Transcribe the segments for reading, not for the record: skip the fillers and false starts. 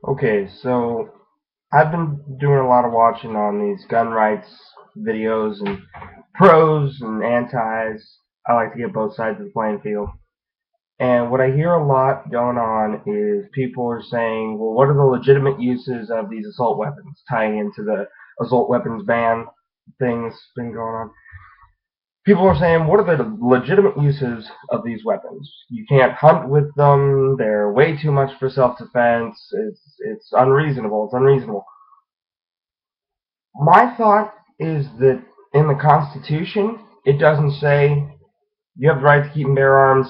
Okay, so I've been doing a lot of watching on these gun rights videos and pros and antis. I like to get both sides of the playing field. And what I hear a lot going on is people are saying, well, what are the legitimate uses of these assault weapons, tying into the assault weapons ban thing that's been going on. People are saying, what are the legitimate uses of these weapons? You can't hunt with them. They're way too much for self-defense. It's unreasonable. It's unreasonable. My thought is that in the Constitution, it doesn't say you have the right to keep and bear arms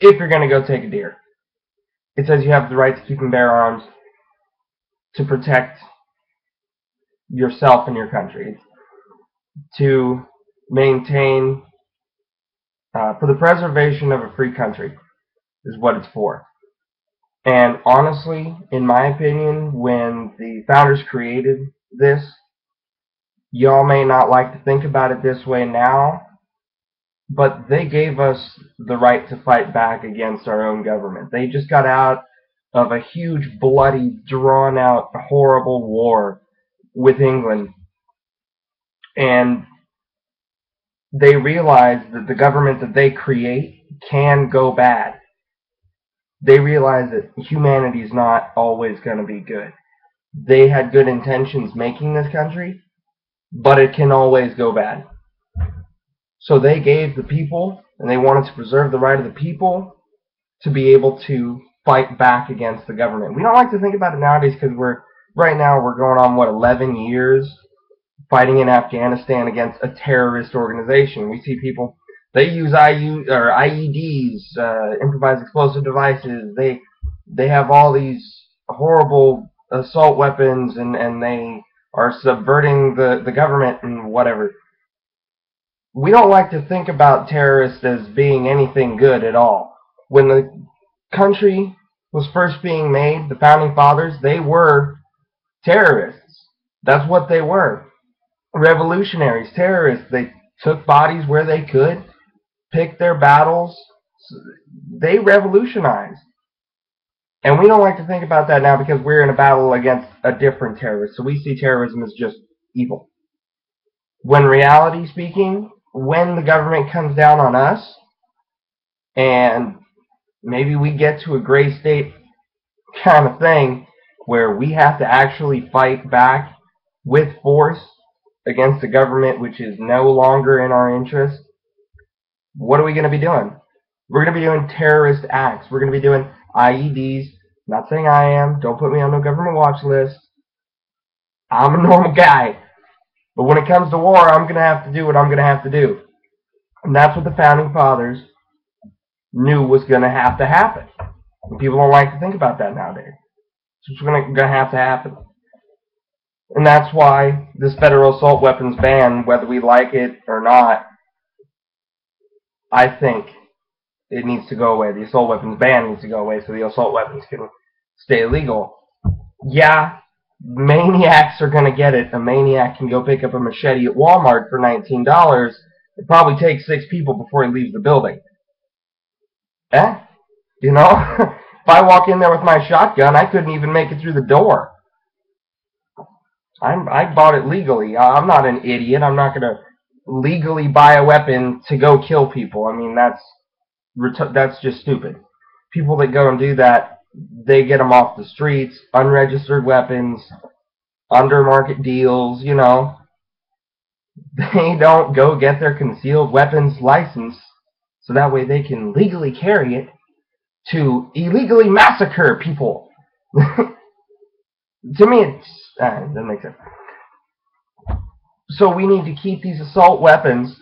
if you're going to go take a deer. It says you have the right to keep and bear arms to protect yourself and your country, to maintain, for the preservation of a free country, is what it's for. And honestly, in my opinion, when the founders created this, y'all may not like to think about it this way now, but they gave us the right to fight back against our own government. They just got out of a huge, bloody, drawn-out, horrible war with England, and they realized that the government that they create can go bad. They realize that humanity is not always going to be good. They had good intentions making this country, but it can always go bad. So they gave the people, and they wanted to preserve the right of the people to be able to fight back against the government. We don't like to think about it nowadays because right now we're going on, 11 years fighting in Afghanistan against a terrorist organization. We see people, they use IEDs, improvised explosive devices. They have all these horrible assault weapons, and they are subverting the government and whatever. We don't like to think about terrorists as being anything good at all. When the country was first being made, the founding fathers, they were terrorists. That's what they were. Revolutionaries, terrorists. They took bodies where they could, picked their battles. They revolutionized. And we don't like to think about that now because we're in a battle against a different terrorist. So we see terrorism as just evil. When reality speaking, when the government comes down on us and maybe we get to a gray state kind of thing where we have to actually fight back with force against a government which is no longer in our interest, what are we going to be doing? We're going to be doing terrorist acts. We're going to be doing IEDs. Not saying I am. Don't put me on no government watch list. I'm a normal guy. But when it comes to war, I'm going to have to do what I'm going to have to do. And that's what the founding fathers knew was going to have to happen. And people don't like to think about that nowadays. It's going to have to happen. And that's why this federal assault weapons ban, whether we like it or not, I think it needs to go away. The assault weapons ban needs to go away so the assault weapons can stay legal. Yeah, maniacs are going to get it. A maniac can go pick up a machete at Walmart for $19. It probably takes 6 people before he leaves the building. You know? If I walk in there with my shotgun, I couldn't even make it through the door. I bought it legally. I'm not an idiot. I'm not going to legally buy a weapon to go kill people. I mean, that's just stupid. People that go and do that, they get them off the streets, unregistered weapons, under market deals, you know. They don't go get their concealed weapons license so that way they can legally carry it to illegally massacre people. To me, that doesn't make sense. So we need to keep these assault weapons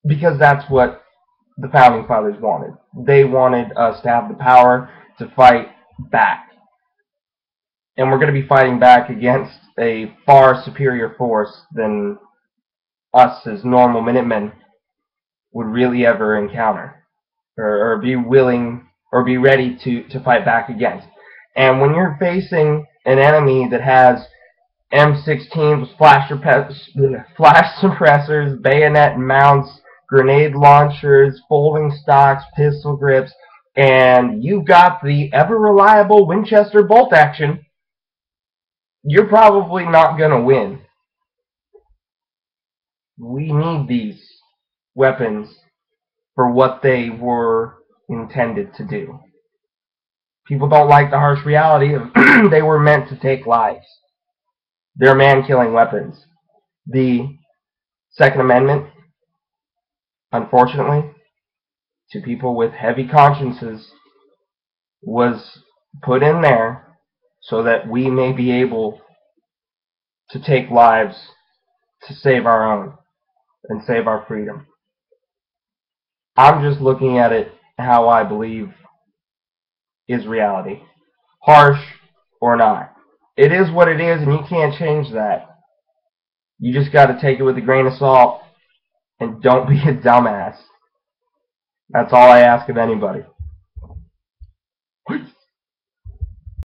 because that's what the founding fathers wanted. They wanted us to have the power to fight back. And we're going to be fighting back against a far superior force than us as normal Minutemen would really ever encounter or be willing or be ready to fight back against. And when you're facing an enemy that has M16s with flash suppressors, bayonet mounts, grenade launchers, folding stocks, pistol grips, and you've got the ever-reliable Winchester bolt action, you're probably not going to win. We need these weapons for what they were intended to do. People don't like the harsh reality of they were meant to take lives. They're man-killing weapons. The Second Amendment, unfortunately, to people with heavy consciences, was put in there so that we may be able to take lives to save our own and save our freedom. I'm just looking at it how I believe is reality. Harsh or not. It is what it is, and you can't change that. You just got to take it with a grain of salt and don't be a dumbass. That's all I ask of anybody.